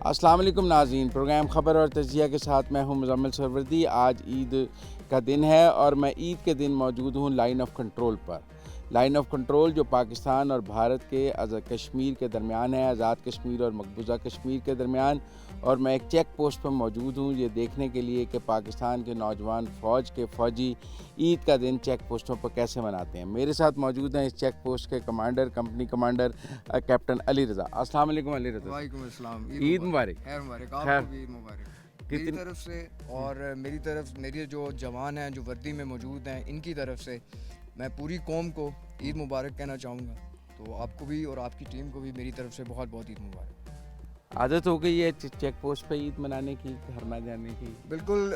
अस्सलाम वालेकुम नाज़रीन, प्रोग्राम ख़बर और तजिया के साथ मैं हूं मुज़म्मिल सरवरदी। आज ईद का दिन है और मैं ईद के दिन मौजूद हूं लाइन ऑफ कंट्रोल पर। लाइन ऑफ कंट्रोल जो पाकिस्तान और भारत के कश्मीर के दरमियान है, आज़ाद कश्मीर और मकबूजा कश्मीर के दरमियान। और मैं एक चेक पोस्ट पर मौजूद हूं ये देखने के लिए कि पाकिस्तान के नौजवान फ़ौज के फ़ौजी ईद का दिन चेक पोस्टों पर कैसे मनाते हैं। मेरे साथ मौजूद हैं इस चेक पोस्ट के commander, company commander captain Ali Raza. अस्सलाम वालेकुम अली रज़ा। वालेकुम अस्सलाम। ईद मुबारक। खैर मुबारक, खैर। आपको भी ईद मुबारक मेरी तरफ से। और मेरी तरफ, मेरे जो जवान हैं जो वर्दी में मौजूद हैं, इनकी तरफ से मैं पूरी कौम को ईद मुबारक कहना चाहूँगा। तो आपको भी और आपकी टीम को भी मेरी तरफ से बहुत बहुत ईद मुबारक। आदत हो गई है चेक पोस्ट पे ईद मनाने की, घर ना जाने की? बिल्कुल।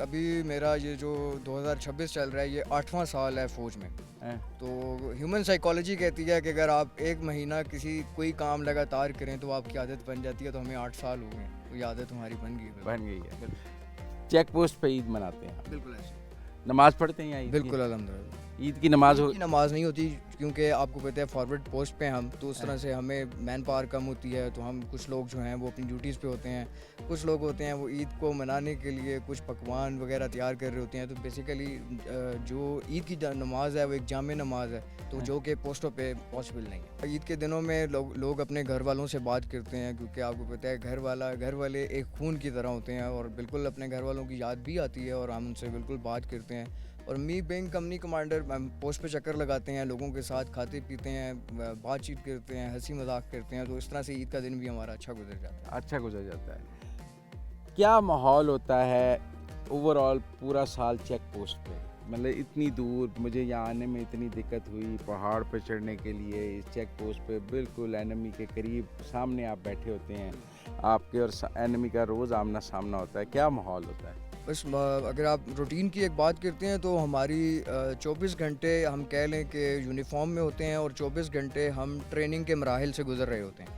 अभी मेरा ये जो 2026 चल रहा है, ये 8वां साल है फ़ौज में। हैं? तो ह्यूमन साइकोलॉजी कहती है कि अगर आप एक महीना कोई काम लगातार करें तो आपकी आदत बन जाती है। तो हमें 8 साल हो गए, तो ये आदत हमारी बन गई है। बन गई है। चेक पोस्ट पे ईद मनाते हैं आप? बिल्कुल ऐसे। नमाज पढ़ते हैं यहाँ ईद की? बिल्कुल अल्हम्दुलिल्लाह। ईद की नमाज हो? की नमाज नहीं होती, क्योंकि आपको पता है फॉरवर्ड पोस्ट पे हम, तो उस तरह से हमें मैन पावर कम होती है। तो हम कुछ लोग जो हैं वो अपनी ड्यूटीज़ पे होते हैं, कुछ लोग होते हैं वो ईद को मनाने के लिए कुछ पकवान वगैरह तैयार कर रहे होते हैं। तो बेसिकली जो ईद की नमाज है वो एक जामे नमाज है, तो जो कि पोस्टों पे पॉसिबल नहीं है। ईद के दिनों में लोग अपने घर वालों से बात करते हैं, क्योंकि आपको पता है घर वाले एक खून की तरह होते हैं। और बिल्कुल अपने घर वालों की याद भी आती है और हम उनसे बिल्कुल बात करते हैं। और मी बेइंग कंपनी कमांडर, पोस्ट पे चक्कर लगाते हैं, लोगों के साथ खाते पीते हैं, बातचीत करते हैं, हंसी मजाक करते हैं। तो इस तरह से ईद का दिन भी हमारा अच्छा गुजर जाता है। अच्छा गुजर जाता है। क्या माहौल होता है ओवरऑल पूरा साल चेक पोस्ट पे? मतलब इतनी दूर, मुझे यहाँ आने में इतनी दिक्कत हुई पहाड़ पे चढ़ने के लिए। इस चेक पोस्ट पे बिल्कुल एनिमी के करीब सामने आप बैठे होते हैं, आपके और एनिमी का रोज़ आमना सामना होता है। क्या माहौल होता है? बस अगर आप रूटीन की एक बात करते हैं तो हमारी 24 घंटे हम कह लें कि यूनिफॉर्म में होते हैं और 24 घंटे हम ट्रेनिंग के मराहिल से गुजर रहे होते हैं।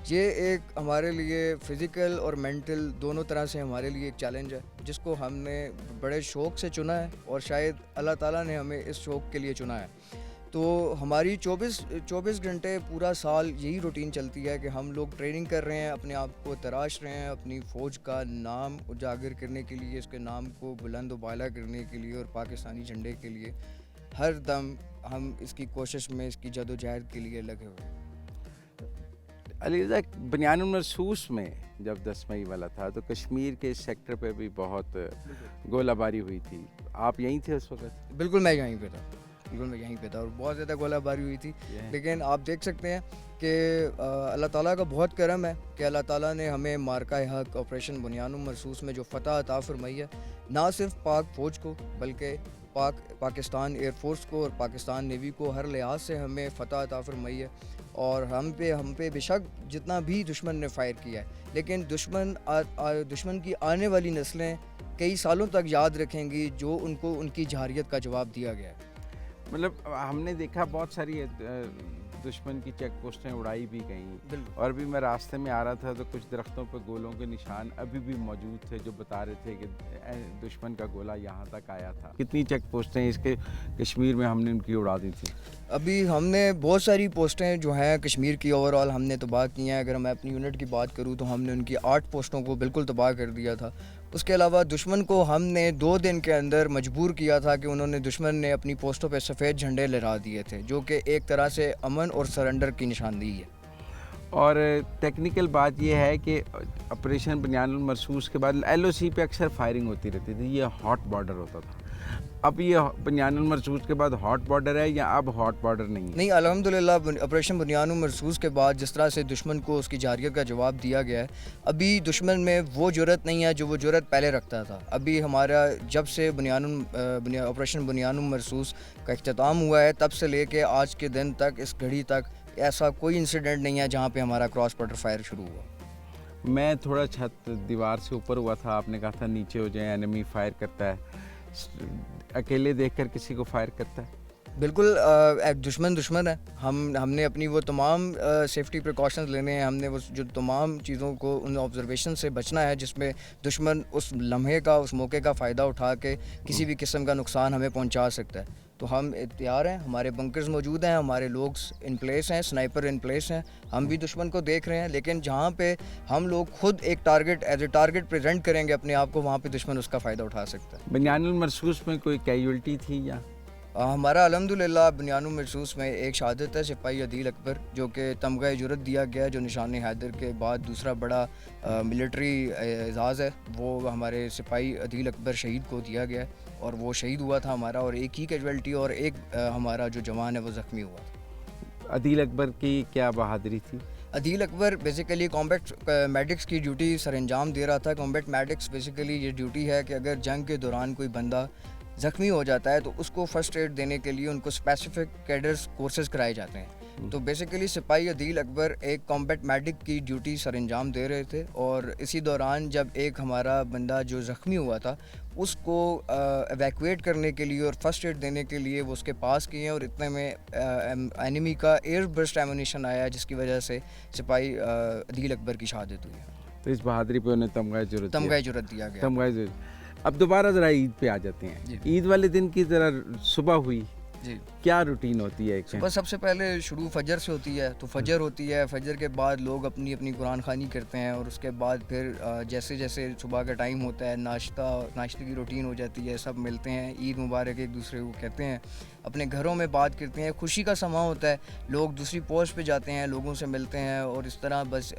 ये एक हमारे लिए फ़िज़िकल और मेंटल दोनों तरह से हमारे लिए एक चैलेंज है, जिसको हमने बड़े शौक़ से चुना है और शायद अल्लाह ताला ने हमें इस शौक़ के लिए चुना है। तो हमारी 24 घंटे पूरा साल यही रूटीन चलती है कि हम लोग ट्रेनिंग कर रहे हैं, अपने आप को तराश रहे हैं, अपनी फ़ौज का नाम उजागर करने के लिए, इसके नाम को बुलंद उबाला करने के लिए और पाकिस्तानी झंडे के लिए हर दम हम इसकी कोशिश में, इसकी जदोजहद के लिए लगे हुए हैं। अली रज़ा, बनियानुल मरसूस में जब 10 मई वाला था तो कश्मीर के इस सेक्टर पे भी बहुत गोलाबारी हुई थी। आप यहीं थे उस वक्त? बिल्कुल मैं यहीं पे था। बिल्कुल मैं यहीं पे था और बहुत ज़्यादा गोलाबारी हुई थी। लेकिन आप देख सकते हैं कि अल्लाह ताला का बहुत करम है कि अल्लाह ताला ने हमें मार्का हक ऑपरेशन बुनियानुल मरसूस में जो फ़तह अता फरमाई है, ना सिर्फ पाक फ़ौज को बल्कि पाकिस्तान एयरफोर्स को और पाकिस्तान नेवी को हर लिहाज से हमें फ़तह अता फरमाई है। और हम पे बेशक जितना भी दुश्मन ने फ़ायर किया है, लेकिन दुश्मन की आने वाली नस्लें कई सालों तक याद रखेंगी जो उनको उनकी जहारियत का जवाब दिया गया है। मतलब हमने देखा बहुत सारी दुश्मन की चेक पोस्टें उड़ाई भी गई। और भी मैं रास्ते में आ रहा था तो कुछ दरख्तों पर गोलों के निशान अभी भी मौजूद थे जो बता रहे थे कि दुश्मन का गोला यहाँ तक आया था। कितनी चेक पोस्टें इसके कश्मीर में हमने उनकी उड़ा दी थी? अभी हमने बहुत सारी पोस्टें जो हैं कश्मीर की ओवरऑल हमने तबाह की हैं। अगर मैं अपनी यूनिट की बात करूँ तो हमने उनकी 8 पोस्टों को बिल्कुल तबाह कर दिया था। उसके अलावा दुश्मन को हमने 2 दिन के अंदर मजबूर किया था कि दुश्मन ने अपनी पोस्टों पे सफ़ेद झंडे लहरा दिए थे, जो कि एक तरह से अमन और सरेंडर की निशानदेही है। और टेक्निकल बात यह है कि ऑपरेशन बनियानुल मरसूस के बाद LOC पे अक्सर फायरिंग होती रहती थी। ये हॉट बॉर्डर होता था। अब ये बनियानुल मरसूस के बाद हॉट बॉर्डर है या अब हॉट बॉर्डर नहीं है? नहीं, अल्हम्दुलिल्लाह ऑपरेशन बुनियानुल मरसूस के बाद जिस तरह से दुश्मन को उसकी जारियत का जवाब दिया गया है, अभी दुश्मन में वो जुर्रत नहीं है जो वो जुर्रत पहले रखता था। अभी हमारा जब से ऑपरेशन बुनियानुल मरसूस का इख्तिताम हुआ है, तब से लेके आज के दिन तक, इस घड़ी तक ऐसा कोई इंसिडेंट नहीं है जहाँ पे हमारा क्रॉस बॉर्डर फायर शुरू हुआ। मैं थोड़ा छत दीवार से ऊपर हुआ था, आपने कहा था नीचे हो जाए, एनिमी फायर करता है। अकेले देखकर किसी को फायर करता है? बिल्कुल, दुश्मन है। हमने अपनी वो तमाम सेफ्टी प्रिकॉशंस लेने हैं। हमने वो जो तमाम चीज़ों को, उन ऑब्जर्वेशन से बचना है जिसमें दुश्मन उस लम्हे का, उस मौके का फ़ायदा उठा के किसी भी किस्म का नुकसान हमें पहुंचा सकता है। तो हम तैयार हैं, हमारे बंकर्स मौजूद हैं, हमारे लोग इन प्लेस हैं, स्नाइपर इन प्लेस हैं, हम भी दुश्मन को देख रहे हैं, लेकिन जहाँ पे हम लोग खुद एक target as a target present करेंगे अपने आप को, वहाँ पे दुश्मन उसका फ़ायदा उठा सकता है। बनियानुल मरसूस में कोई कैजुअल्टी थी या? हमारा अल्हम्दुलिल्लाह बनियानुल मरसूस में एक शहादत है सिपाही अदील अकबर, जो कि तमगा जुरत दिया गया, जो निशान हैदर के बाद दूसरा बड़ा मिलिट्री एजाज़ है, वो हमारे सिपाही अदील अकबर शहीद को दिया गया है और वो शहीद हुआ था हमारा, और एक ही कैजुअल्टी और एक हमारा जो जवान है वो ज़ख्मी हुआ। अदील अकबर की क्या बहादुरी थी? Adeel Akbar basically combat medics की ड्यूटी सर अंजाम दे रहा था। कॉम्बैट मेडिक्स बेसिकली ये ड्यूटी है कि अगर जंग के दौरान कोई बंदा ज़ख्मी हो जाता है तो उसको फ़र्स्ट एड देने के लिए उनको स्पेसिफिक कैडर्स कोर्सेज़ कराए जाते हैं। तो बेसिकली सिपाही अदील अकबर एक कॉम्बैट मेडिक की ड्यूटी सर अंजाम दे रहे थे, और इसी दौरान जब एक हमारा बंदा जो ज़ख्मी हुआ था उसको एवैक्यूएट करने के लिए और फर्स्ट एड देने के लिए वो उसके पास किए, और इतने में एनिमी का एयर बर्स्ट एमुनेशन आया, जिसकी वजह से सिपाही अदील अकबर की शहादत हुई। तो इस बहादुरी पे उन्हें तमगा जुरत दिया गया। तमगा जुरत। अब दोबारा ज़रा ईद पे आ जाते हैं। ईद वाले दिन की ज़रा सुबह हुई जी, क्या रूटीन होती है? सुबह सबसे पहले शुरू फजर से होती है, तो फजर होती है, फजर के बाद लोग अपनी अपनी कुरान खानी करते हैं, और उसके बाद फिर जैसे जैसे सुबह का टाइम होता है नाश्ते की रूटीन हो जाती है, सब मिलते हैं, ईद मुबारक एक दूसरे को कहते हैं, अपने घरों में बात करते हैं, खुशी का समा होता है, लोग दूसरी पोस्ट पे जाते हैं, लोगों से मिलते हैं, और इस तरह बस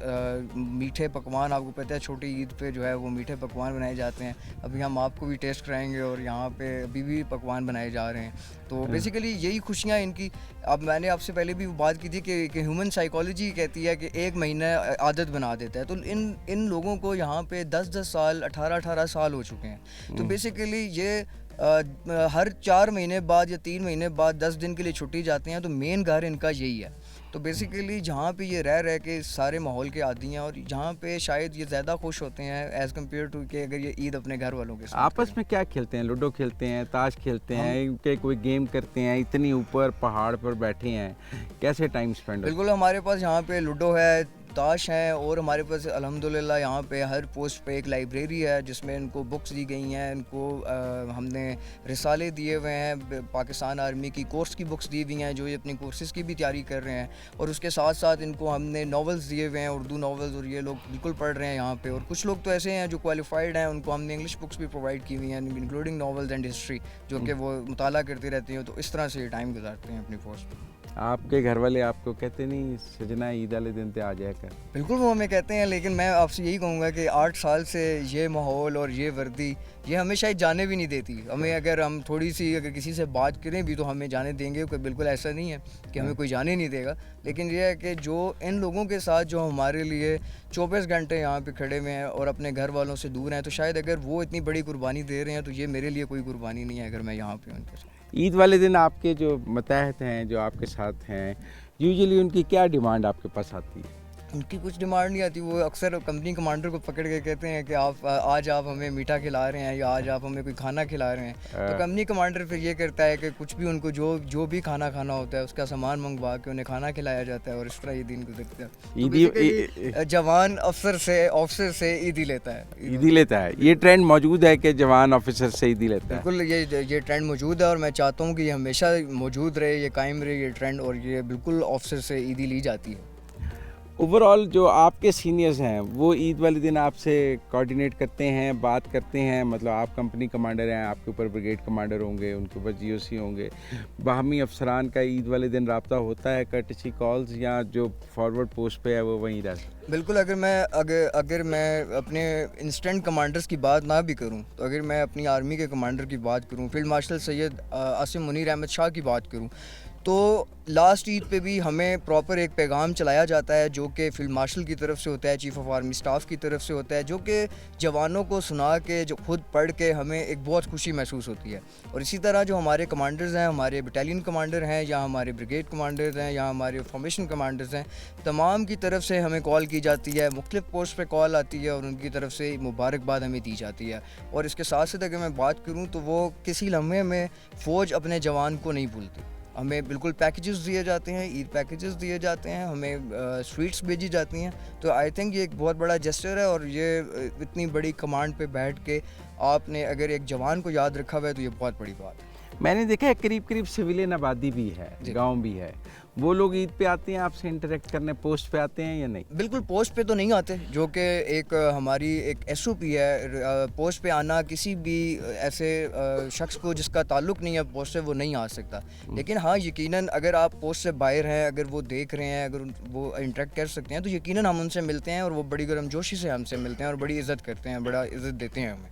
मीठे पकवान, आपको पता है छोटी ईद पे जो है वो मीठे पकवान बनाए जाते हैं। अभी हम आपको भी टेस्ट कराएंगे, और यहाँ पे अभी भी पकवान बनाए जा रहे हैं। तो बेसिकली यही खुशियाँ इनकी। अब मैंने आपसे पहले भी बात की थी कि ह्यूमन साइकोलॉजी कहती है कि एक महीना आदत बना देता है, तो इन लोगों को यहाँ पे 10-10 साल 18-18 साल हो चुके हैं। तो बेसिकली ये हर 4 महीने बाद या 3 महीने बाद 10 दिन के लिए छुट्टी जाते हैं, तो मेन घर इनका यही है। तो बेसिकली जहाँ पे ये रह के सारे माहौल के आदी हैं, और जहाँ पे शायद ये ज़्यादा खुश होते हैं एज़ कम्पेयर टू कि अगर ये ईद अपने घर वालों के साथ। आपस में क्या खेलते हैं? लूडो खेलते हैं, ताश खेलते हैं, के कोई गेम करते हैं? इतनी ऊपर पहाड़ पर बैठे हैं, कैसे टाइम स्पेंड? बिल्कुल, हमारे पास यहाँ पे लूडो है, ताश हैं, और हमारे पास अल्हम्दुलिल्लाह यहाँ पे हर पोस्ट पे एक लाइब्रेरी है जिसमें इनको बुक्स दी गई हैं, इनको हमने रिसाले दिए हुए हैं, पाकिस्तान आर्मी की कोर्स की बुक्स दी हुई हैं जो ये अपनी कोर्सेज़ की भी तैयारी कर रहे हैं, और उसके साथ साथ इनको हमने नॉवेल्स दिए हुए हैं, उर्दू नॉवेल्स, और ये लोग बिल्कुल पढ़ रहे हैं यहाँ पे। और कुछ लोग तो ऐसे हैं जो क्वालिफाइड हैं, उनको हमने इंग्लिश बुक्स भी प्रोवाइड की हुई हैं, इंक्लूडिंग नॉवेल्स एंड हिस्ट्री, जो कि वो मुताला करती रहती हैं। तो इस तरह से ये टाइम गुजारते हैं अपनी पोस्ट पर। आपके घर वाले आपको कहते नहीं सजना ईद वाले दिन पे आ जाया कर? बिल्कुल वो हमें कहते हैं, लेकिन मैं आपसे यही कहूँगा कि 8 साल से ये माहौल और ये वर्दी ये हमें शायद जाने भी नहीं देती हमें। अगर हम थोड़ी सी अगर किसी से बात करें भी तो हमें जाने देंगे, कोई बिल्कुल ऐसा नहीं है कि हमें कोई जाने नहीं देगा। लेकिन ये है कि जो इन लोगों के साथ जो हमारे लिए 24 घंटे यहाँ पे खड़े हुए हैं और अपने घर वालों से दूर हैं, तो शायद अगर वो इतनी बड़ी कुर्बानी दे रहे हैं तो ये मेरे लिए कोई कुर्बानी नहीं है अगर मैं यहाँ पे हूँ उनके साथ। ईद वाले दिन आपके जो मतहत हैं, जो आपके साथ हैं, यूजुअली उनकी क्या डिमांड आपके पास आती है? उनकी कुछ डिमांड नहीं आती, वो अक्सर कंपनी कमांडर को पकड़ के कहते हैं कि आज आप हमें मीठा खिला रहे हैं या आज आप हमें कोई खाना खिला रहे हैं। तो कंपनी कमांडर फिर ये करता है कि कुछ भी उनको जो भी खाना होता है उसका सामान मंगवा के उन्हें खाना खिलाया जाता है, और इस तरह ये दिन गुजरता है। तो जवान ऑफिसर से ईदी लेता है। ये ट्रेंड मौजूद है कि जवान ऑफिसर से ईदी लेता है? बिल्कुल ये ट्रेंड मौजूद है, और मैं चाहता हूँ कि ये हमेशा मौजूद रहे, ये कायम रहे ये ट्रेंड, और ये बिल्कुल ऑफिसर से ईदी ली जाती है। ओवरऑल जो आपके सीनियर्स हैं वो ईद वाले दिन आपसे कोऑर्डिनेट करते हैं, बात करते हैं? मतलब आप कंपनी कमांडर हैं, आपके ऊपर ब्रिगेड कमांडर होंगे, उनके ऊपर जीओसी होंगे, बाहमी अफसरान का ईद वाले दिन रब्ता होता है, कर्टसी कॉल्स, या जो फॉरवर्ड पोस्ट पे है वो वहीं रहता? बिल्कुल, अगर मैं अपने इंस्टेंट कमांडर्स की बात ना भी करूं, तो अगर मैं अपनी आर्मी के कमांडर की बात करूं, फील्ड मार्शल सैयद आसिम मुनीर अहमद शाह की बात करूं, तो लास्ट ईद पे भी हमें प्रॉपर एक पैगाम चलाया जाता है जो कि फील्ड मार्शल की तरफ से होता है, चीफ़ ऑफ आर्मी स्टाफ की तरफ से होता है, जो कि जवानों को सुना के, जो खुद पढ़ के हमें एक बहुत खुशी महसूस होती है। और इसी तरह जो हमारे कमांडर्स हैं, हमारे बटालियन कमांडर हैं, या हमारे ब्रिगेड कमांडर्स हैं, या हमारे फॉर्मेशन कमांडर्स हैं, तमाम की तरफ से हमें कॉल की जाती है, मुख्तलिफ पोस्ट पे कॉल आती है, और उनकी तरफ से मुबारकबाद हमें दी जाती है। और इसके साथ साथ अगर मैं बात करूँ तो वो किसी लम्हे में फ़ौज अपने जवान को नहीं भूलती। हमें बिल्कुल पैकेजेस दिए जाते हैं, ईद पैकेजेस दिए जाते हैं, हमें स्वीट्स भेजी जाती हैं। तो आई थिंक ये एक बहुत बड़ा जेस्चर है, और ये इतनी बड़ी कमांड पे बैठ के आपने अगर एक जवान को याद रखा हुआ है तो ये बहुत बड़ी बात है। मैंने देखा है करीब करीब सिविलियन आबादी भी है, गांव भी है, वो लोग ईद पे आते हैं आपसे इंटरेक्ट करने, पोस्ट पे आते हैं या नहीं? बिल्कुल पोस्ट पे तो नहीं आते, जो कि एक हमारी एक एसओपी है। पोस्ट पे आना किसी भी ऐसे शख्स को जिसका ताल्लुक़ नहीं है पोस्ट से, वो नहीं आ सकता। लेकिन हाँ, यकीनन अगर आप पोस्ट से बाहर हैं, अगर वो देख रहे हैं, अगर वो इंटरेक्ट कर सकते हैं, तो यकीनन हम उनसे मिलते हैं और वो बड़ी गर्मजोशी से हमसे मिलते हैं और बड़ी इज़्ज़त करते हैं, बड़ा इज़्ज़त देते हैं हमें।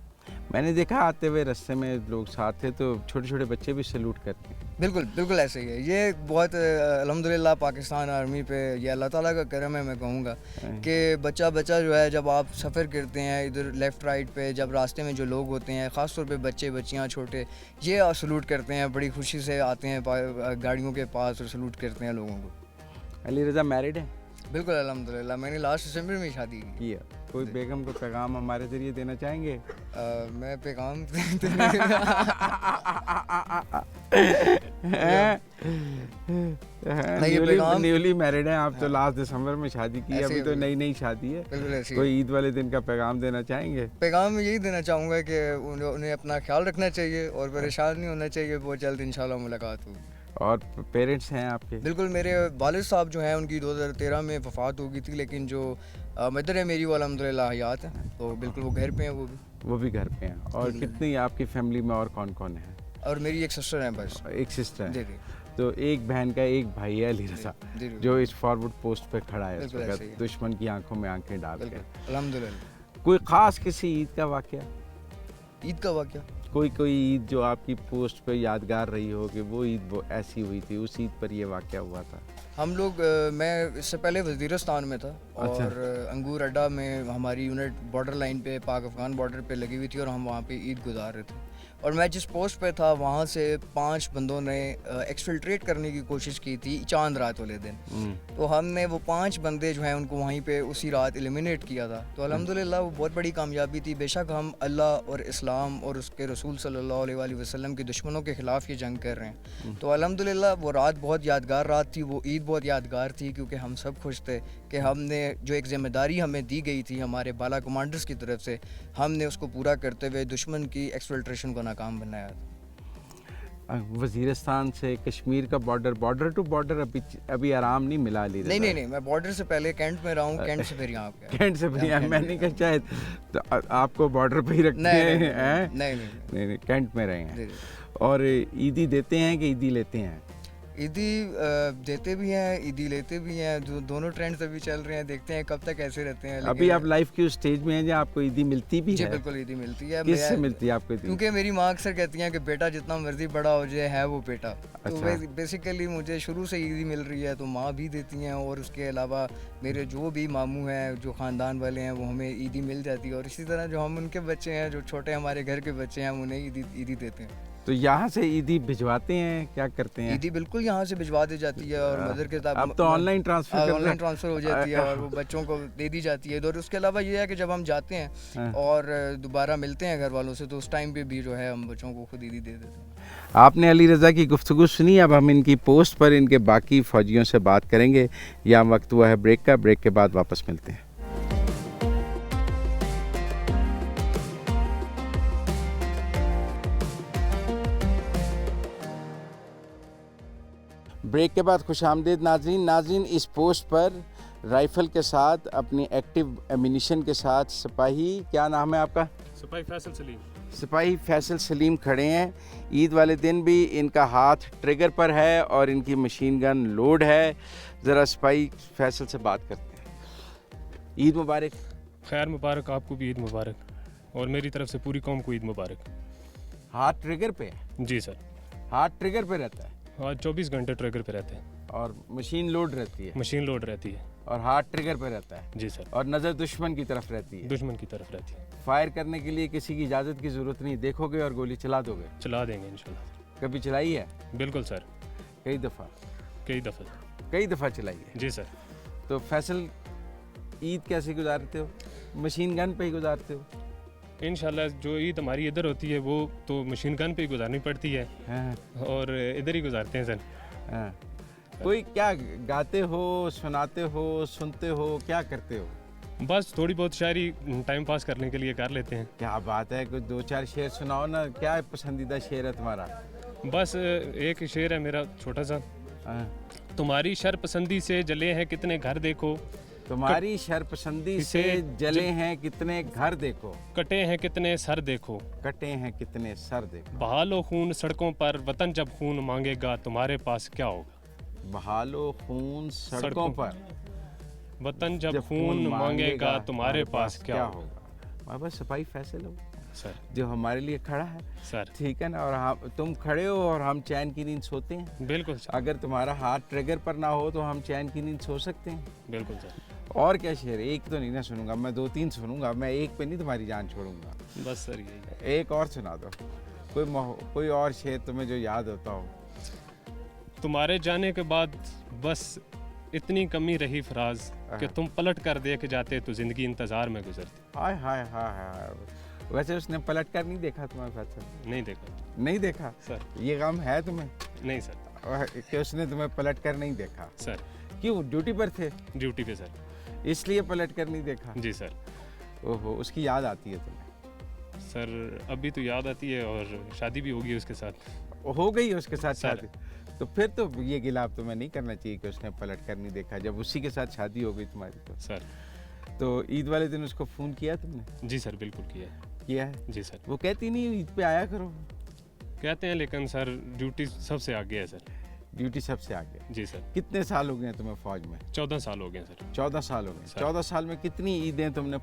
मैंने देखा आते हुए रास्ते में लोग साथ थे तो छोटे छोटे बच्चे भी सैल्यूट करते हैं। बिल्कुल बिल्कुल ऐसे ही है। ये बहुत अल्हम्दुलिल्लाह पाकिस्तान आर्मी पे ये अल्लाह ताला का करम है, मैं कहूँगा कि बच्चा जो है, जब आप सफ़र करते हैं इधर लेफ़्ट राइट पे, जब रास्ते में जो लोग होते हैं, ख़ास तौर पे बच्चे बच्चियाँ छोटे, ये सलूट करते हैं, बड़ी खुशी से आते हैं गाड़ियों के पास और सलूट करते हैं लोगों को। अली रज़ा मैरिड है? बिल्कुल अल्हम्दुलिल्लाह, मैंने लास्ट दिसंबर में शादी की है। कोई बेगम को पैगाम हमारे ज़रिए देना चाहेंगे? मैं पैगाम न्यूली मैरिड हैं आप तो, लास्ट दिसंबर में शादी की है, अभी तो नई शादी है। कोई ईद वाले दिन का पैगाम देना चाहेंगे? पैगाम यही देना चाहूँगा कि उन्हें अपना ख्याल रखना चाहिए और परेशान नहीं होना चाहिए, बहुत जल्द इंशाल्लाह मुलाकात होगी। और पेरेंट्स हैं आपके? बिल्कुल, मेरे वालिद साहब जो हैं उनकी 2013 में वफ़ात हो गई थी, लेकिन जो मदर है मेरी वो अल्हम्दुलिल्लाह हयात है, तो बिल्कुल वो घर पे हैं। वो भी घर पे हैं। और कितनी आपकी फैमिली में और कौन कौन है? और मेरी एक सिस्टर है बस। एक सिस्टर है? जी जी। तो एक बहन का एक भाई है अली रज़ा, जो इस फॉरवर्ड पोस्ट पे खड़ा है इस वक्त, दुश्मन की आंखों में आंखें डाल के। अल्हम्दुलिल्लाह। कोई ख़ास किसी ईद का वाक़या? ईद का वाक़या कोई ईद जो आपकी पोस्ट पे यादगार रही हो कि वो ईद वो ऐसी हुई थी, उस ईद पर ये वाक़या हुआ था? हम लोग मैं इससे पहले वज़ीरिस्तान में था और अंगूर अड्डा में हमारी यूनिट बॉर्डर लाइन पे, पाक अफ़गान बॉर्डर पे लगी हुई थी और हम वहाँ पे ईद गुजार रहे थे। और मैं जिस पोस्ट पे था वहाँ से 5 बंदों ने एक्सफिल्ट्रेट करने की कोशिश की थी चांद रात वाले दिन। तो हमने वो 5 बंदे जो हैं उनको वहीं पे उसी रात एलिमिनेट किया था। तो अल्हम्दुलिल्लाह वो बहुत बड़ी कामयाबी थी। बेशक हम अल्लाह और इस्लाम और उसके रसूल सल्लल्लाहु अलैहि वसल्लम के दुश्मनों के ख़िलाफ़ ये जंग कर रहे हैं, तो अल्हम्दुलिल्लाह वो रात बहुत यादगार रात थी, वो ईद बहुत यादगार थी, क्योंकि हम सब खुश थे कि हमने जो एक ज़िम्मेदारी हमें दी गई थी हमारे बाला कमांडर्स की तरफ से, हमने उसको पूरा करते हुए दुश्मन की एक्सफिल्ट्रेशन को नाकाम बनाया था। वज़ीरिस्तान से कश्मीर का बॉर्डर टू बॉर्डर अभी आराम नहीं मिला? नहीं, मैं बॉर्डर से पहले कैंट में रहा हूँ, कैंट से फिर यहाँ पे। कैंट से फिर यहाँ, मैंने कहा शायद तो आपको बॉर्डर पे ही रखते हैं। नहीं, कैंट में रहे हैं। और ईदी देते हैं कि ईदी लेते हैं? ईदी देते भी हैं, ईदी लेते भी हैं, जो दोनों ट्रेंड्स अभी चल रहे हैं, देखते हैं कब तक ऐसे रहते हैं। अभी आप लाइफ की उस स्टेज में हैं जहाँ आपको ईदी मिलती भी है? बिल्कुल ईदी मिलती है। किससे मिलती है आपको? क्योंकि मेरी माँ अक्सर कहती हैं कि बेटा जितना मर्जी बड़ा हो जाए है वो बेटा। तो बेसिकली मुझे शुरू से ईदी मिल रही है, तो माँ भी देती हैं और उसके अलावा मेरे जो भी मामू हैं, जो ख़ानदान वाले हैं, वो हमें ईदी मिल जाती है। और इसी तरह जो हम उनके बच्चे हैं, जो छोटे हमारे घर के बच्चे हैं, हम उन्हें ईदी देते हैं। तो यहाँ से ईदी भिजवाते हैं, क्या करते हैं? ईदी बिल्कुल यहाँ से भिजवा दी जाती है और मदर के साथ अब तो ऑनलाइन ट्रांसफ़र हो जाती है और वो बच्चों को दे दी जाती है। और उसके अलावा ये है कि जब हम जाते हैं और दोबारा मिलते हैं घर वालों से, तो उस टाइम पे भी जो है हम बच्चों को खुद ईदी दे देते हैं। आपने अली रज़ा की गुफ्तगू सुनी, अब हम इनकी पोस्ट पर इनके बाकी फ़ौजियों से बात करेंगे। यहाँ वक्त हुआ है ब्रेक का, ब्रेक के बाद वापस मिलते हैं। ब्रेक के बाद खुशामदीद नाज़रीन, इस पोस्ट पर राइफ़ल के साथ अपनी एक्टिव एमिनिशन के साथ सिपाही, क्या नाम है आपका? सिपाही फैसल सलीम। सिपाही फैसल सलीम खड़े हैं। ईद वाले दिन भी इनका हाथ ट्रिगर पर है और इनकी मशीन गन लोड है। ज़रा सिपाही फैसल से बात करते हैं। ईद मुबारक। खैर मुबारक, आपको भी ईद मुबारक और मेरी तरफ से पूरी कौम को ईद मुबारक। हाथ ट्रिगर पे है? जी सर, हाथ ट्रिगर पे रहता है? हाँ, 24 घंटे ट्रिगर पे रहते हैं। और मशीन लोड रहती है? मशीन लोड रहती है। और हाथ ट्रिगर पे रहता है? जी सर। और नज़र दुश्मन की तरफ रहती है? दुश्मन की तरफ रहती है। फायर करने के लिए किसी की इजाज़त की ज़रूरत नहीं, देखोगे और गोली चला दोगे? चला देंगे इंशाल्लाह। कभी चलाई है? बिल्कुल सर, कई दफ़ा? कई दफ़ा चलाई है? जी सर। तो फैसल ईद कैसे गुजारते हो? मशीन गन पे ही गुजारते हो? इंशाल्लाह जो ईद हमारी इधर होती है वो तो मशीन गन पे ही गुजारनी पड़ती है। हाँ। और इधर ही गुजारते हैं सर। हाँ। कोई क्या गाते हो, सुनाते हो, सुनते हो, क्या करते हो? बस थोड़ी बहुत शायरी टाइम पास करने के लिए कर लेते हैं। क्या बात है, कुछ 2-4 शेर सुनाओ ना। क्या पसंदीदा शेर है तुम्हारा? बस एक शेर है मेरा छोटा सा। हाँ। तुम्हारी शरपसंदी से जले हैं कितने घर देखो, तुम्हारी शरपसंदी से जले हैं कितने घर देखो, कटे हैं कितने सर देखो, कटे हैं कितने सर देखो। बहालो खून सड़कों पर, वतन जब खून मांगेगा तुम्हारे पास क्या होगा। बहालो खून सड़कों पर, वतन जब खून मांगेगा तुम्हारे पास क्या होगा। वहाँ पर सिपाही फैसल हो सर, जो हमारे लिए खड़ा है, सर ठीक है ना। और हम, तुम खड़े हो और हम चैन की नींद सोते हैं। बिल्कुल सर, अगर तुम्हारा हाथ ट्रिगर पर ना हो तो हम चैन की नींद सो सकते हैं। बिल्कुल सर। और क्या शेर, एक तो नहीं ना सुनूंगा मैं, 2-3 सुनूंगा मैं, एक पे नहीं तुम्हारी जान छोड़ूंगा। बस सर यही। एक और सुना दो, कोई और शेर तुम्हें जो याद होता हो। तुम्हारे जाने के बाद बस इतनी कमी रही फराज कि तुम पलट कर देख जाते तो जिंदगी इंतजार में गुजरती। हाय हाय हाय हाय। वैसे उसने पलट कर नहीं देखा तुम्हारे फैसल? नहीं देखा नहीं देखा सर। ये गम है तुम्हें नहीं सर। कि उसने तुम्हें पलट कर नहीं देखा? सर क्यों, ड्यूटी पर थे ड्यूटी पे सर। इसलिए पलट कर नहीं देखा? जी सर। ओहो, उसकी याद आती है तुम्हें? सर अभी तो याद आती है और शादी भी होगी उसके साथ। हो गई उसके साथ सर। शादी? तो फिर तो ये गिला अब तुम्हें नहीं करना चाहिए कि उसने पलट कर नहीं देखा, जब उसी के साथ शादी हो गई तुम्हारी। सर तो ईद वाले दिन उसको फ़ोन किया तुमने? जी सर, बिल्कुल किया है। किया है? जी सर। वो कहती नहीं ईद पे आया करो? कहते हैं लेकिन सर ड्यूटी सबसे आगे है सर। ड्यूटी सबसे आगे। जी सर। कितने साल हो गए हैं तुम्हें फौज में? 14 साल हो गए हैं सर। 14 साल हो गए। सर। 14 साल में कितनी ईदें तुमने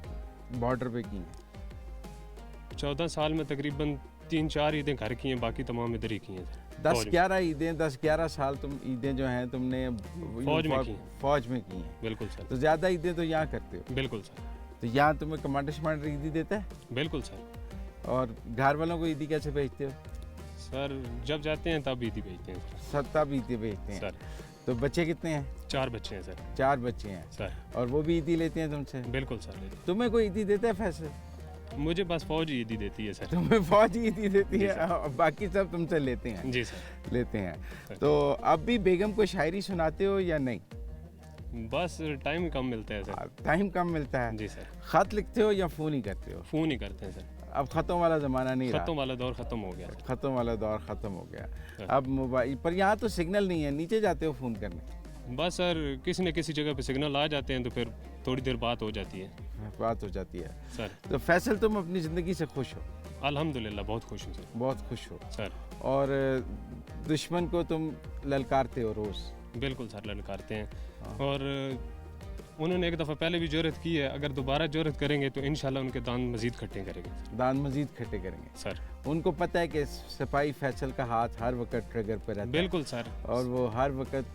बॉर्डर पे की हैं? 14 साल में तकरीबन 3-4 ईदें घर की हैं, बाकी तमाम इधर ही की हैं सर। 10-11 ईदें, 10-11 साल तुम ईदें जो हैं तुमने फौज में की हैं। फौज में की हैं। बिल्कुल सर। तो ज़्यादा ईदें तो यहाँ करते हो। बिल्कुल सर। तो यहाँ तुम्हें कमांडर शमांडर ईदी देता है? बिल्कुल सर। और घर वालों को ईदी कैसे भेजते हो? सर जब जाते हैं तब ईदी भेजते हैं सर। तब ईदी भेजते हैं। सर तो बच्चे कितने हैं? 4 बच्चे हैं सर। 4 बच्चे हैं सर और वो भी ईदी लेते हैं तुमसे? बिल्कुल सर। तुम्हें कोई ईदी देता है फैसल? मुझे बस फौज ही ईदी देती है सर। तुम्हें फौज ही ईदी देती जी है सर। और बाकी सब तुमसे लेते हैं? जी सर। लेते हैं। सर। तो अब भी बेगम को शायरी सुनाते हो या नहीं? बस टाइम कम मिलता है सर। टाइम कम मिलता है। जी सर। खत लिखते हो या फ़ोन ही करते हो? फ़ोन ही करते हैं सर। अब ख़तों वाला ज़माना नहीं रहा। ख़त्म वाला दौर ख़त्म हो गया सर। ख़तों वाला दौर ख़त्म हो गया। सर। अब मोबाइल पर, यहाँ तो सिग्नल नहीं है, नीचे जाते हो फ़ोन करने? बस सर किसी न किसी जगह पे सिग्नल आ जाते हैं तो फिर थोड़ी देर बात हो जाती है बात हो जाती है। सर। तो फैसल तुम अपनी ज़िंदगी से खुश हो? अल्हम्दुलिल्लाह बहुत खुश हूँ सर। बहुत खुश हो। सर और दुश्मन को तुम ललकारते हो रोज़? बिल्कुल सर, ललकारते हैं। हाँ। और उन्होंने एक दफ़ा पहले भी ज़रूरत की है, अगर दोबारा ज़रूरत करेंगे तो इंशाल्लाह उनके दान मज़ीद इकट्ठे करेंगे दान मजीद खट्टे करेंगे सर। उनको पता है कि सिपाही फैसल का हाथ हर वक्त ट्रिगर पे रहता है बिल्कुल सर। और वो हर वक्त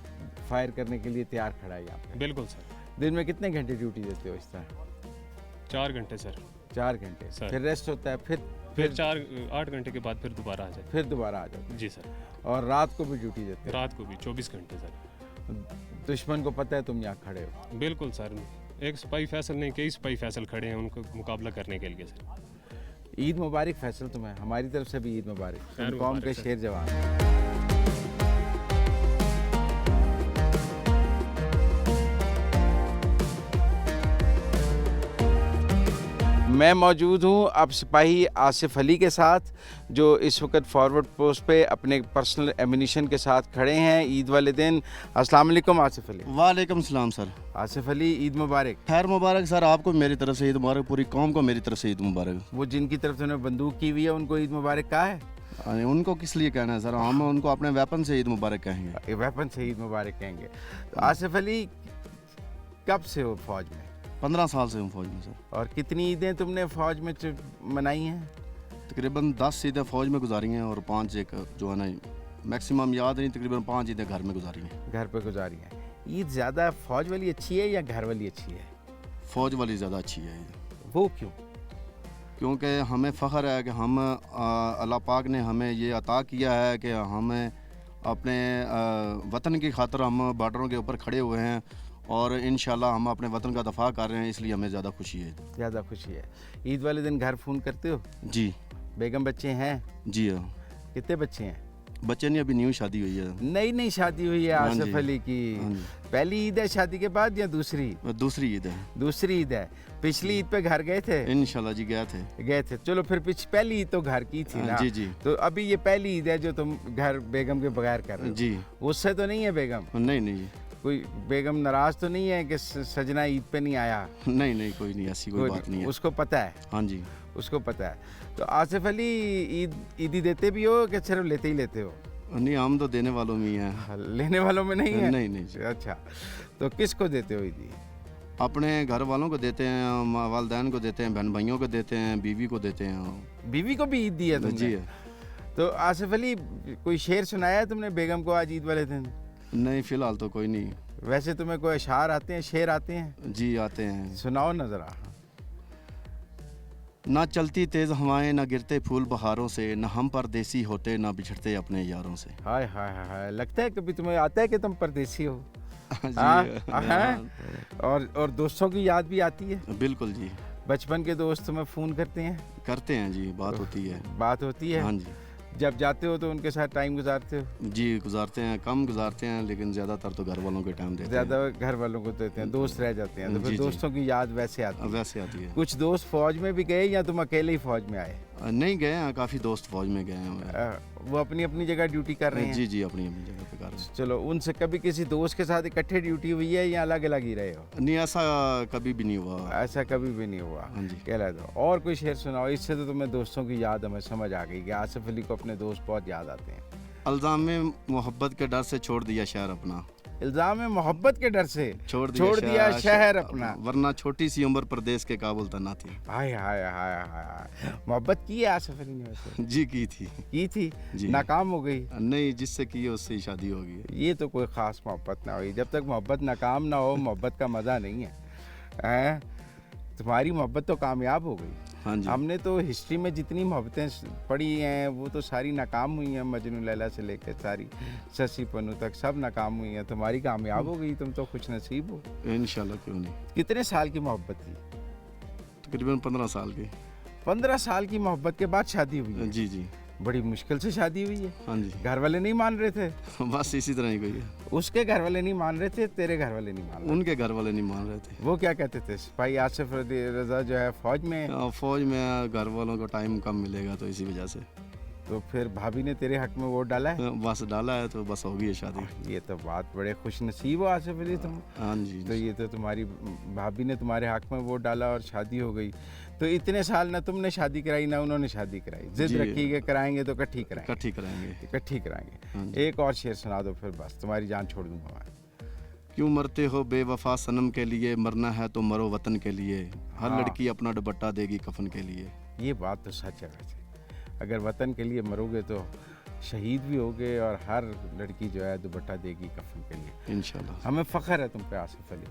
फायर करने के लिए तैयार खड़ा है यहाँ पे। बिल्कुल सर। दिन में कितने घंटे ड्यूटी देते हो इस तरह? 4 घंटे सर। 4 घंटे। सर। फिर रेस्ट होता है? फिर 8 घंटे के बाद फिर दोबारा आ जाए। फिर दोबारा आ जाओ? जी सर। और रात को भी ड्यूटी देते हो? रात को भी 24 घंटे सर। दुश्मन को पता है तुम यहाँ खड़े हो? बिल्कुल सर। एक सिपाही फैसल नहीं, कई सिपाही फैसल खड़े हैं उनको मुकाबला करने के लिए सर। ईद मुबारक फैसल तुम्हें, हमारी तरफ से भी ईद मुबारक। खैर तुम कौम मुबारक के सर। शेर जवान। मैं मौजूद हूँ अब सिपाही आसिफ अली के साथ, जो इस वक्त फॉरवर्ड पोस्ट पे अपने पर्सनल एमिनिशन के साथ खड़े हैं ईद वाले दिन। अस्सलाम वालेकुम आसिफ अली। वालेकुम सलाम सर। आसिफ अली, ईद मुबारक। खैर मुबारक सर, आपको मेरी तरफ से ईद मुबारक, पूरी कौम को मेरी तरफ से ईद मुबारक। वो जिनकी तरफ से उन्होंने बंदूक की हुई है उनको ईद मुबारक कहा है? उनको किस लिए कहना है सर, हम उनको अपने वेपन से ईद मुबारक कहेंगे। वेपन से ईद मुबारक कहेंगे। तो आसिफ अली, कब से हो फौज में? 15 साल से हूँ फौज में सर। और कितनी ईदें तुमने फौज में मनाई हैं? तकरीबन 10 ईदें फौज में गुजारी हैं और 5 एक जो है ना मैक्सिमम याद नहीं, तकरीबन 5 ईदें घर में गुजारी हैं। घर पे गुजारी हैं। ईद ज़्यादा फौज वाली अच्छी है या घर वाली अच्छी है? फ़ौज वाली ज़्यादा अच्छी है। वो क्यों? क्योंकि हमें फ़ख्र है कि हम अल्लाह पाक ने हमें ये अता किया है कि हमें अपने वतन की खातिर हम बॉर्डरों के ऊपर खड़े हुए हैं और इंशाल्लाह हम अपने वतन का दफा कर रहे हैं, इसलिए हमें ज़्यादा खुशी है। ज़्यादा खुशी है। ईद वाले दिन घर फ़ोन करते हो? जी। बेगम बच्चे हैं? जी हाँ। कितने बच्चे हैं? बच्चे ने अभी न्यू शादी हुई है। नई नई शादी हुई है हाँ आसिफ जी, अली की। हाँ जी। पहली ईद है शादी के बाद या दूसरी? दूसरी ईद है। दूसरी ईद है। पिछली ईद पे घर गए थे? इंशाल्लाह जी गए थे। गए थे। चलो फिर पहली ईद तो घर की थी ना। जी जी तो अभी ये पहली ईद है जो तुम घर बेगम के बगैर कर रहे हो। जी। उससे तो नहीं है बेगम? नहीं नहीं कोई बेगम नाराज तो नहीं है कि सजना ईद पे नहीं आया? नहीं नहीं कोई नहीं, ऐसी कोई बात नहीं है। उसको पता है? हाँ जी उसको पता है। तो आसिफ अली ईदी देते भी हो कि सिर्फ लेते ही लेते हो? नहीं, हम तो देने वालों में ही हैं। लेने वालों में नहीं है? नहीं नहीं। अच्छा, तो किसको देते हो ईदी? अपने घर वालों को देते हैं, वालदैन को देते हैं, बहन भाइयों को देते हैं, बीवी को देते हैं। बीवी को भी ईद दी है तुमने? जी। तो आसिफ अली कोई शेर सुनाया है तुमने बेगम को आज ईद वाले दिन? नहीं फिलहाल तो कोई नहीं। वैसे तुम्हें कोई अशार आते हैं, शेर आते हैं? जी आते हैं। सुनाओ ना जरा। ना चलती तेज़ हवाएं, ना गिरते फूल बहारों से, ना हम परदेसी होते, ना बिछड़ते अपने यारों से। हाय हाय हाय हाय, लगता है कभी तुम्हें आता है कि तुम परदेसी हो? जी हाँ? और दोस्तों की याद भी आती है? बिल्कुल जी। बचपन के दोस्त तुम्हें फ़ोन करते हैं? करते हैं जी, बात होती है। बात होती है? हाँ जी। जब जाते हो तो उनके साथ टाइम गुजारते हो? जी गुजारते हैं, कम गुजारते हैं, लेकिन ज़्यादातर तो घर वालों के टाइम देते हैं। ज़्यादा घर वालों को देते हैं, दोस्त रह जाते हैं, तो फिर जी, जी। दोस्तों की याद वैसे आती है? वैसे आती है। कुछ दोस्त फौज में भी गए या तुम अकेले ही फौज में आए? नहीं गए हैं, काफ़ी दोस्त फौज में गए हैं। वो अपनी अपनी जगह ड्यूटी कर रहे हैं? जी जी अपनी अपनी जगह पे कर रहे हैं। चलो, उनसे कभी किसी दोस्त के साथ इकट्ठे ड्यूटी हुई है या अलग अलग ही रहे हो? नहीं ऐसा कभी भी नहीं हुआ। ऐसा कभी भी नहीं हुआ। हाँ जी। कह रहे दो और कोई शेर सुनाओ, इससे तो तुम्हें दोस्तों की याद हमें समझ आ गई कि आसिफ अली को अपने दोस्त बहुत याद आते हैं। अल्जाम में मोहब्बत के डर से छोड़ दिया शहर अपना। इल्जाम में मोहब्बत के डर से छोड़ दिया शहर अपना। वरना छोटी सी उम्र प्रदेश के काबुल तना थी। हाय हाय हाय हाय, मोहब्बत की है आसिफ अली ने वैसे? जी की थी। की थी? जी। नाकाम हो गई? नहीं, जिससे की है उससे ही शादी होगी। ये तो कोई ख़ास मोहब्बत ना हुई। जब तक मोहब्बत नाकाम ना हो, मोहब्बत का मज़ा नहीं है। हैं? तुम्हारी मोहब्बत तो कामयाब हो गई। हाँ जी। हमने तो हिस्ट्री में जितनी मोहब्बतें पढ़ी हैं वो तो सारी नाकाम हुई हैं, मजनू लैला से लेकर सारी शशि पन्नू तक सब नाकाम हुई हैं। तुम्हारी कामयाब हो गई, तुम तो खुश नसीब हो। इंशाल्लाह, क्यों नहीं। कितने साल की मोहब्बत थी? तकरीबन 15 साल की। 15 साल की मोहब्बत के बाद शादी हुई है? जी जी। बड़ी मुश्किल से शादी हुई है। हाँ जी। घर वाले नहीं मान रहे थे? बस इसी तरह ही कोई है। उसके घर वाले नहीं मान रहे थे, तेरे घर वाले नहीं मान रहे उनके घर वाले नहीं मान रहे थे। थे? वो क्या कहते थे? भाई आसिफ रजा जो है फौज में है। फौज में घर वालों को टाइम कम मिलेगा तो इसी वजह से। तो फिर भाभी ने तेरे हक में वोट डाला है? बस डाला है तो बस होगी है शादी। ये तो बात बड़े खुश नसीब हो आसिफ अली तुम। हाँ जी। तो ये तो तुम्हारी भाभी ने तुम्हारे हक में वोट डाला और शादी हो गई। तो इतने साल ना तुमने शादी कराई ना उन्होंने शादी कराई, जिद जी। रखी कि कराएंगे तो इकट्ठी कराएंगे। इकट्ठी कराएंगे। इकट्ठी कराएंगे। हाँ जी। एक और शेर सुना दो फिर बस तुम्हारी जान छोड़ दूंगा मैं। क्यों मरते हो बेवफा सनम के लिए, मरना है तो मरो वतन के लिए। हर हाँ। लड़की अपना दुपट्टा देगी कफन के लिए। ये बात तो सच है वैसे। अगर वतन के लिए मरोगे तो शहीद भी होगे और हर लड़की जो है दुपट्टा देगी कफन के लिए। इंशाल्लाह। हमें फ़ख्र है तुम पे Asif Ali.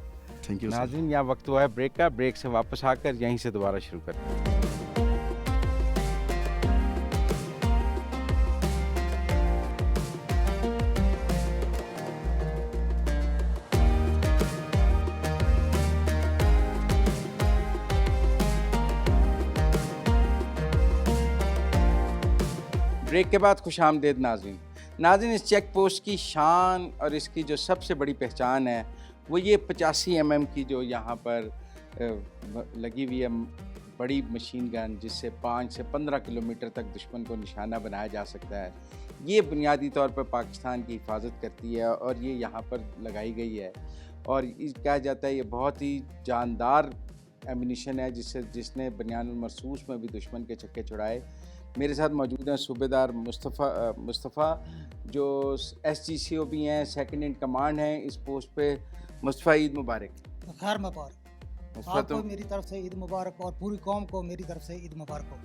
Thank you sir. नाज़रीन, यहाँ वक्त हुआ है ब्रेक का। ब्रेक से वापस आकर यहीं से दोबारा शुरू करते हैं। ब्रेक के बाद खुश आमदेद नाज़रीन। नाज़रीन, इस चेक पोस्ट की शान और इसकी जो सबसे बड़ी पहचान है वो ये 85 mm की जो यहाँ पर लगी हुई है बड़ी मशीन गन, जिससे 5 से 15 किलोमीटर तक दुश्मन को निशाना बनाया जा सकता है। ये बुनियादी तौर पर पाकिस्तान की हिफाजत करती है और ये यहाँ पर लगाई गई है। और कहा जाता है ये बहुत ही जानदार एमिनिशन है जिसने बनियानुल मरसूस में भी दुश्मन के छक्के छुड़ाए। मेरे साथ मौजूद हैं सूबेदार मुस्तफ़ा जो SGCO भी हैं, सेकंड इन कमांड हैं इस पोस्ट पे। मुस्तफ़ा, ईद मुबारक। खैर मुबारक। मुस्तफ़ा, आपको तुम मेरी तरफ से ईद मुबारक और पूरी कौम को मेरी तरफ से ईद मुबारक हो।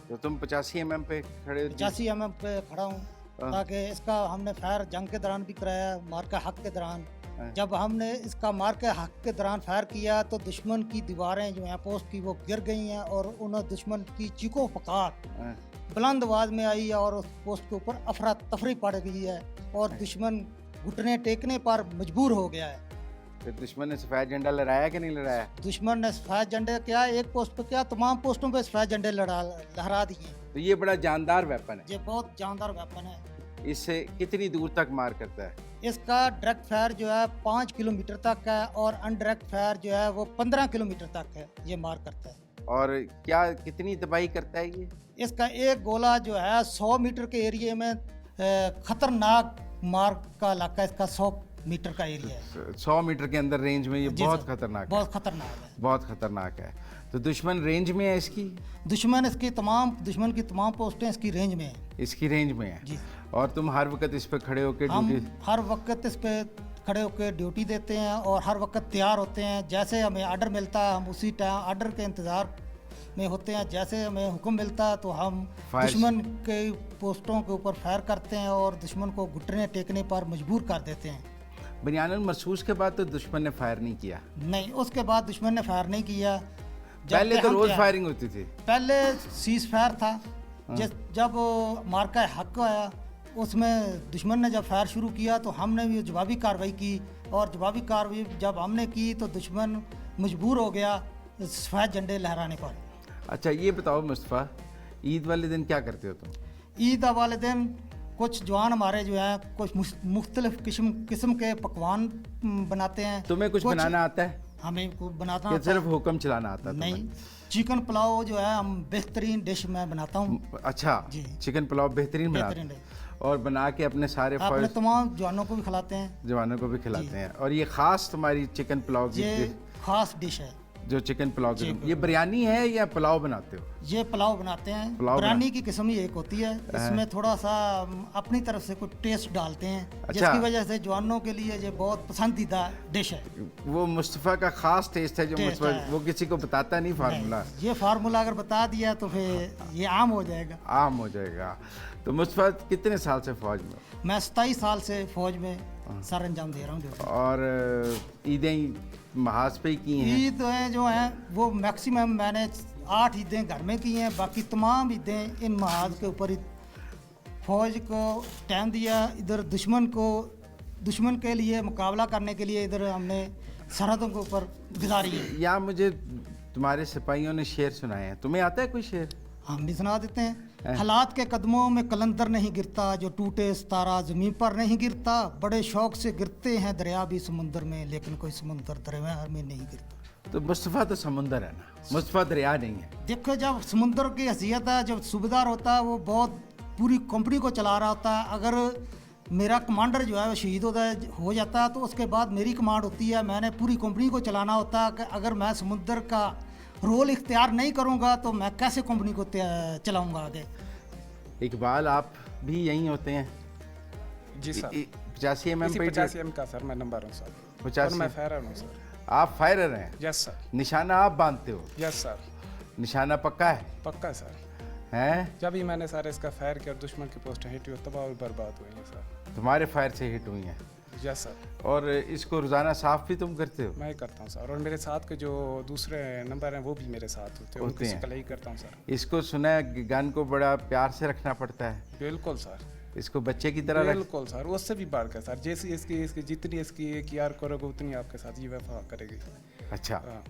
तो तुम 85 mm पे खड़े हो? 85 mm पे खड़ा हूँ हाँ। ताकि इसका हमने फायर जंग के दौरान भी कराया, मार के हक के दौरान। हाँ। जब हमने इसका मार के हक के दौरान फायर किया तो दुश्मन की दीवारें जो हैं पोस्ट की वो गिर गई हैं और उन्होंने दुश्मन की चीखों पुकार हाँ। बुलंद आवाज़ में आई है और उस पोस्ट के ऊपर अफरा तफरी पड़ गई है और दुश्मन घुटने टेकने पर मजबूर हो गया है। फिर दुश्मन ने सफ़ेद झंडा लहराया कि नहीं लहराया? दुश्मन ने सफ़ेद झंडे क्या एक पोस्ट पे क्या तमाम पोस्टों पे सफ़ेद झंडे लहरा दिए। तो ये बड़ा जानदार वेपन है। ये बहुत जानदार वेपन है। इससे कितनी दूर तक मार करता है? इसका डायरेक्ट फायर जो है 5 किलोमीटर तक है और अनडायरेक्ट फायर जो है वो 15 किलोमीटर तक है, ये मार करता है। और क्या कितनी तबाही करता है ये? इसका एक गोला जो है 100 मीटर के एरिया में खतरनाक मार का इलाका, इसका 100 मीटर का एरिया है। 100 मीटर के अंदर रेंज में ये जी बहुत सर, खतरनाक है। बहुत खतरनाक है। बहुत खतरनाक है। तो दुश्मन रेंज में है इसकी? दुश्मन की तमाम पोस्टें इसकी रेंज में है। इसकी रेंज में है। जी। और तुम हर वक्त इस पे खड़े होकर हम ड्यूटी? हर वक्त इस पे खड़े होकर ड्यूटी देते हैं और हर वक्त तैयार होते हैं। जैसे हमें आर्डर मिलता है हम उसी टाइम आर्डर के इंतज़ार में होते हैं। जैसे हमें हुक्म मिलता है तो हम फायर- दुश्मन के पोस्टों के ऊपर फायर करते हैं और दुश्मन को घुटने टेकने पर मजबूर कर देते हैं। बनियानुल मरसूस के बाद तो दुश्मन ने फायर नहीं किया? नहीं, उसके बाद दुश्मन ने फायर नहीं किया। जब पहले तक तो हम रोज तैयार- फायरिंग होती थी। पहले सीज फायर था। जब मार्का हक आया उसमें दुश्मन ने जब फायर शुरू किया तो हमने भी जवाबी कार्रवाई की और जवाबी कार्रवाई जब हमने की तो दुश्मन मजबूर हो गया सफ़ेद झंडे लहराने पर। अच्छा ये बताओ मुस्तफ़ा, ईद वाले दिन क्या करते हो तुम? ईद वाले दिन कुछ जवान हमारे जो हैं कुछ मुख्तलिफ किस्म के पकवान बनाते हैं। तुम्हें कुछ बनाना आता है? हमें कुछ बनाना या आता है। सिर्फ हुक्म चलाना आता है तुम्हें? नहीं, चिकन पुलाव जो है हम बेहतरीन डिश मैं बनाता हूँ। अच्छा, जी। चिकन पुलाव बेहतरीन बनाते बेहतरीन हैं और बना के अपने सारे अपने फौज तमाम जवानों को भी खिलाते हैं। जवानों को भी खिलाते हैं। और ये खास तुम्हारी चिकन पुलाव की ये खास डिश है। जो चिकन पुलाव की जी, ये बिरयानी है या पुलाव बनाते हो? ये पुलाव बनाते हैं। पुलाव बिरयानी की किस्म ही एक होती है। इसमें थोड़ा सा अपनी तरफ से कुछ टेस्ट डालते हैं अच्छा। जिसकी वजह से जवानों के लिए ये बहुत पसंदीदा डिश है। वो मुस्तफ़ा का खास टेस्ट है जो टेस्ट मुस्तफ़ा है। वो किसी को बताता नहीं फार्मूला। नहीं, ये फार्मूला अगर बता दिया तो फिर ये आम हो जाएगा। आम हो जाएगा। तो मुस्तफ़ा कितने साल से फौज में हो? मैं 27 साल से फौज में सर अंजाम दे रहा हूँ ड्यूटी। और ईदें महाज पे ही की हैं? ईद जो है वो मैक्सिमम मैंने 8 ईदें घर में की हैं। बाकी तमाम ईदें इन महाज के ऊपर ही फौज को टाइम दिया। इधर दुश्मन के लिए मुकाबला करने के लिए इधर हमने सरहदों के ऊपर गुजारी है। या मुझे तुम्हारे सिपाहियों ने शेर सुनाए हैं, तुम्हें आता है कोई शेर? हम भी सुना देते हैं। हालात के कदमों में कलंदर नहीं गिरता, जो टूटे सितारा ज़मीन पर नहीं गिरता। बड़े शौक से गिरते हैं दरिया भी समुंदर में, लेकिन कोई समुंदर दरिया में नहीं गिरता। तो मुस्तफ़ा तो समंदर है ना, मुस्तफ़ा दरिया नहीं है। देखो, जब समुंदर की हैसियत है, जब सूबेदार होता है वो बहुत पूरी कंपनी को चला रहा होता है। अगर मेरा कमांडर जो है वो शहीद हो जाता है तो उसके बाद मेरी कमांड होती है, मैंने पूरी कंपनी को चलाना होता है। कि अगर मैं समुंदर का रोल इख्तियार नहीं करूंगा तो मैं कैसे कंपनी को चलाऊंगा आगे। इकबाल आप भी यहीं होते हैं? जी सर। 85 mm इसी पे 85 एम का सर मैं नंबर हूँ सर। 85 और मैं फायरर हूँ सर। आप फायरर हैं? Yes sir. निशाना आप बांधते हो? Yes sir. निशाना पक्का है? पक्का सर। हैं? जब ही मैंने सर इसका फायर किया और दुश्मन की पोस्ट हिट हुई तबाह और बर्बाद हुई है सर। तुम्हारे फायर से हिट हुई हैं? Yes sir. और इसको रोज़ाना साफ भी तुम करते हो? मैं ही करता हूँ सर। और मेरे साथ के जो दूसरे नंबर हैं वो भी मेरे साथ होते हैं, होते उनकी हैं। कल ही करता हूँ सर। इसको सुना है कि गन को बड़ा प्यार से रखना पड़ता है, बिल्कुल सर। इसको बच्चे की तरह रख। बिल्कुल सर, उससे भी बढ़ कर सर। जैसी इसकी जितनी इसकी केयर करोगे उतनी आपके साथ ये वफा करेगी। अच्छा, हाँ।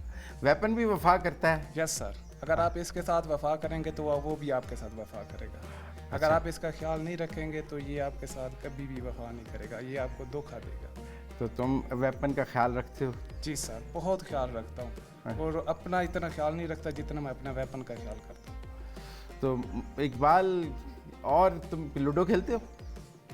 वेपन भी वफा करता है? Yes sir. अगर आप इसके साथ वफा करेंगे तो वो भी आपके साथ वफा करेगा। अगर आप इसका ख्याल नहीं रखेंगे तो ये आपके साथ कभी भी वफा नहीं करेगा, ये आपको धोखा देगा। तो तुम वेपन का ख्याल रखते हो? जी सर, बहुत ख्याल रखता हूँ। और अपना इतना ख्याल नहीं रखता जितना मैं अपना वेपन का ख्याल करता हूँ। तो इकबाल, और तुम लूडो खेलते हो?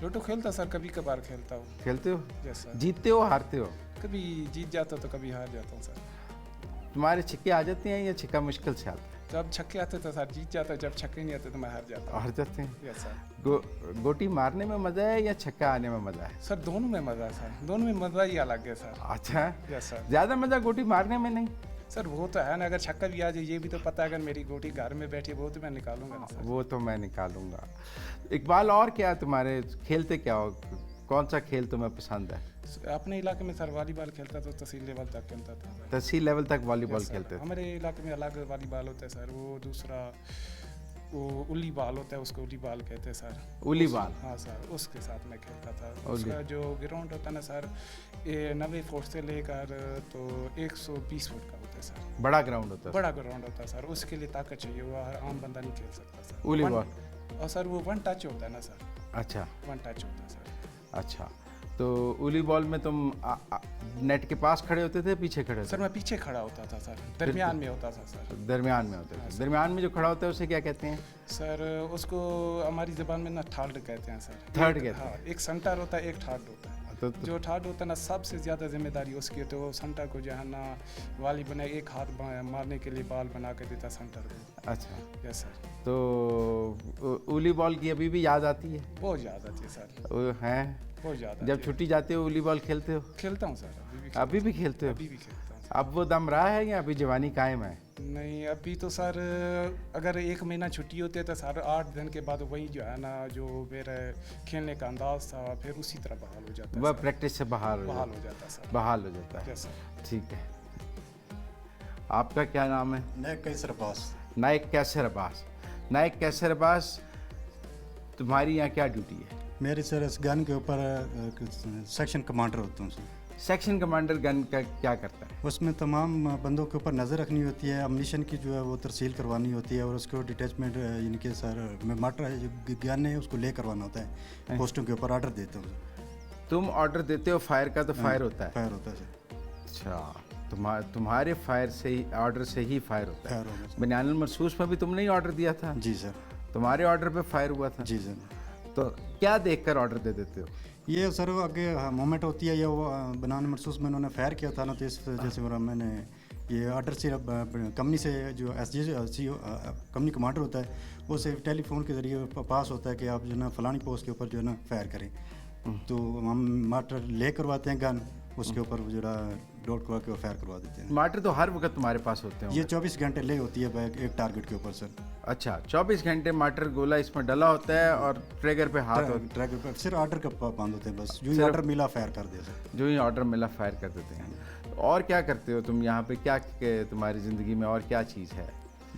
लूडो खेलता सर, कभी कभार खेलता हूँ। खेलते हो? Yes sir. जीतते हो हारते हो? कभी जीत जाता तो कभी हार जाता हूँ सर। तुम्हारे छिक्के आ जाते हैं या छिक्का मुश्किल से आता है? जब छक्के आते तो सर जीत जाता, जब छक्के नहीं आते तो मैं हार जाता हूँ। हार जाते हैं? Yes sir. गोटी मारने में मज़ा है या छक्का आने में मज़ा है? सर दोनों में मज़ा है सर, दोनों में मज़ा ही अलग है सर। अच्छा, यस सर। ज़्यादा मज़ा गोटी मारने में नहीं? सर वो तो है ना, अगर छक्का भी आ जाए ये भी तो पता है अगर मेरी गोटी घर में बैठी है वो तो मैं निकालूंगा ना सर। वो तो मैं निकालूंगा। इकबाल, और क्या तुम्हारे खेलते क्या हो? कौन सा खेल तुम्हें पसंद है? अपने इलाके में सर वॉलीबॉल खेलता था, तहसील लेवल तक खेलता था। तहसील लेवल तक वॉलीबॉल Yes, sir। खेलते थे? हमारे इलाके में अलग वॉलीबॉल होता है सर। वो दूसरा वो उली बॉल होता है, उसको उली बॉल कहते हैं सर। उली बॉल? हाँ सर, उसके साथ मैं खेलता था। उली। उसका जो ग्राउंड होता है ना सर, 90 फुट से लेकर तो 120 फुट का होता है सर। बड़ा ग्राउंड होता है? बड़ा ग्राउंड होता है सर, उसके लिए ताकत चाहिए, वो आम बंदा नहीं खेल सकता सर। उली One- ball? और सर वो वन टच होता है ना सर, अच्छा वन टच होता है सर। अच्छा, तो वॉलीबॉल में तुम नेट के पास खड़े होते थे, पीछे खड़े होते सर मैं पीछे खड़ा होता था सर, दरमियान में होता था सर। थे? दरमियान में होते थे। दरमियान में जो खड़ा होता है उसे क्या कहते हैं? सर उसको हमारी ज़बान में ना थर्ड कहते हैं सर। थर्ड एक- कहते हाँ, एक सेंटर होता है, एक थर्ड होता है। तो जो थर्ड होता है ना, सबसे ज़्यादा जिम्मेदारी उसकी होती है। वो सेंटर को जो है ना वाली बना, एक हाथ मारने के लिए बॉल बना के देता सेंटर को। अच्छा, यस सर। तो वॉलीबॉल की अभी भी याद आती है? बहुत ज़्यादा थी सर, वो हैं बहुत ज़्यादा। जब छुट्टी जाते हो वॉलीबॉल खेलते हो? खेलता हूँ सर, अभी भी खेलते हो? अभी भी खेलता हूँ। अब वो दम रहा है या अभी जवानी कायम है? नहीं अभी तो सर, अगर एक महीना छुट्टी होती है तो सर 8 दिन के बाद वही जो है ना, जो मेरा खेलने का अंदाज था फिर उसी तरह बहाल हो जाता है वह सर। प्रैक्टिस से बहाल हो बहाल जाता हो जाता है सर। है, बहाल हो जाता है। Yes sir. ठीक है, आपका क्या नाम है? नायक कैसर अब्बास। नायक कैसर अब्बास। नायक कैसर अब्बास, तुम्हारी यहाँ क्या ड्यूटी है? मेरे सर इस गन के ऊपर सेक्शन कमांडर होता हूँ सर। सेक्शन कमांडर गन का क्या करता है? उसमें तमाम बंदों के ऊपर नज़र रखनी होती है, अम्निशन की जो है वो तरसील करवानी होती है, और उसको डिटैचमेंट यानी कि सर में माटर जो गन है उसको ले करवाना होता है। पोस्टों के ऊपर ऑर्डर देता हूँ। तुम ऑर्डर देते हो फायर का, तो फायर होता है? फायर होता है सर। अच्छा, तुम्हारे फायर से ही, ऑर्डर से ही फायर होता है? फायर होगा सर। बनियानुल मरसूस में भी तुमने ही ऑर्डर दिया था? जी सर। तुम्हारे ऑर्डर पे फायर हुआ था? जी सर। तो क्या देखकर ऑर्डर दे देते हो? ये सर आगे मोमेंट होती है, या वो बनान महसूस में उन्होंने फायर किया था ना, तो इस वजह से मैंने ये ऑर्डर से कंपनी से जो SG कंपनी कमांडर होता है उसे टेलीफोन के ज़रिए पास होता है कि आप जो है ना फलानी पोस्ट के ऊपर जो है ना फायर करें। तो हम माटर ले करवाते हैं गन, उसके ऊपर जो डॉट करवा के फायर करवा देते हैं। टमाटर तो हर वक्त तुम्हारे पास होते हैं? ये 24 घंटे ले होती है बैग एक टारगेट के ऊपर सर। अच्छा, 24 घंटे मटर गोला इसमें डला होता है और ट्रिगर पे हाथ होता ट्रैकर पर सिर्फ ऑर्डर का पाबंद होते हैं, बस जो ही सिर्फ- ऑर्डर मिला फायर कर दिया सर। है, जो ही ऑर्डर मिला फायर कर देते हैं। और क्या करते हो तुम यहाँ पे? क्या तुम्हारी ज़िंदगी में और क्या चीज़ है?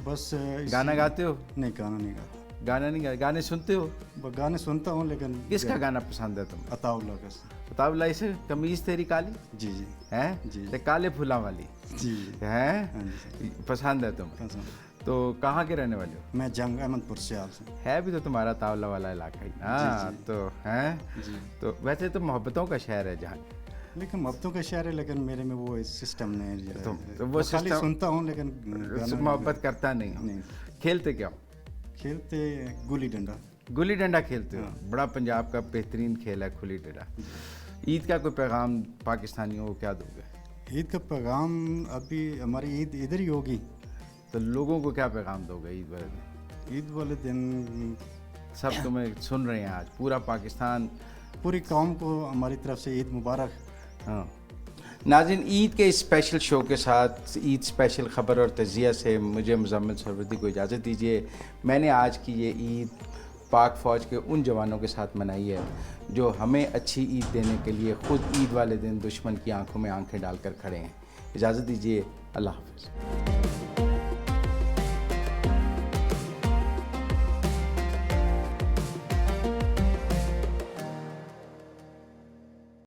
बस गाना गाते हो? नहीं, गाना नहीं गा। गाना नहीं गा, गाने सुनते हो? गाने सुनता हूँ लेकिन किसका गाना पसंद है तुम्हें? अताउल्ला का। बताओ लाई से, कमीज तेरी काली जी जी है जी। ते काले फूला वाली जी है, हाँ जी सर। पसंद है तुम्हें? पसंद। तो कहाँ के रहने वाले हो? मैं जंग अहमदपुर से आप से। है भी तो तुम्हारा तावला वाला इलाका ही ना, तो हैं जी। तो वैसे तो मोहब्बतों का शहर है जहाँ। लेकिन मोहब्बतों का शहर है, लेकिन मेरे में वो सिस्टम नहीं है जो है। तो वो मैं खाली सिस्टम- सुनता हूँ लेकिन गाना मोहब्बत करता नहीं हो। नहीं। खेलते क्या हो? खेलते गुल्ली डंडा। गुल्ली डंडा खेलते हो? बड़ा पंजाब का बेहतरीन खेल है गुल्ली डंडा। ईद का कोई पैगाम पाकिस्तानियों को क्या दोगे? ईद का पैगाम, अभी हमारी ईद इधर ही होगी, तो लोगों को क्या पैगाम दोगे ईद वाले दिन? ईद वाले दिन सब तुम्हें सुन रहे हैं आज, पूरा पाकिस्तान। पूरी कौम को हमारी तरफ से ईद मुबारक। हाँ नाज़रीन, ईद के इस स्पेशल शो के साथ, ईद स्पेशल ख़बर और तज़िया से मुझे मुज़म्मिल सरवरदी को इजाज़त दीजिए। मैंने आज की ये ईद पाक फ़ौज के उन जवानों के साथ मनाई है जो हमें अच्छी ईद देने के लिए ख़ुद ईद वाले दिन दुश्मन की आंखों में आंखें डालकर खड़े हैं। इजाज़त दीजिए, अल्लाह हाफ़िज़।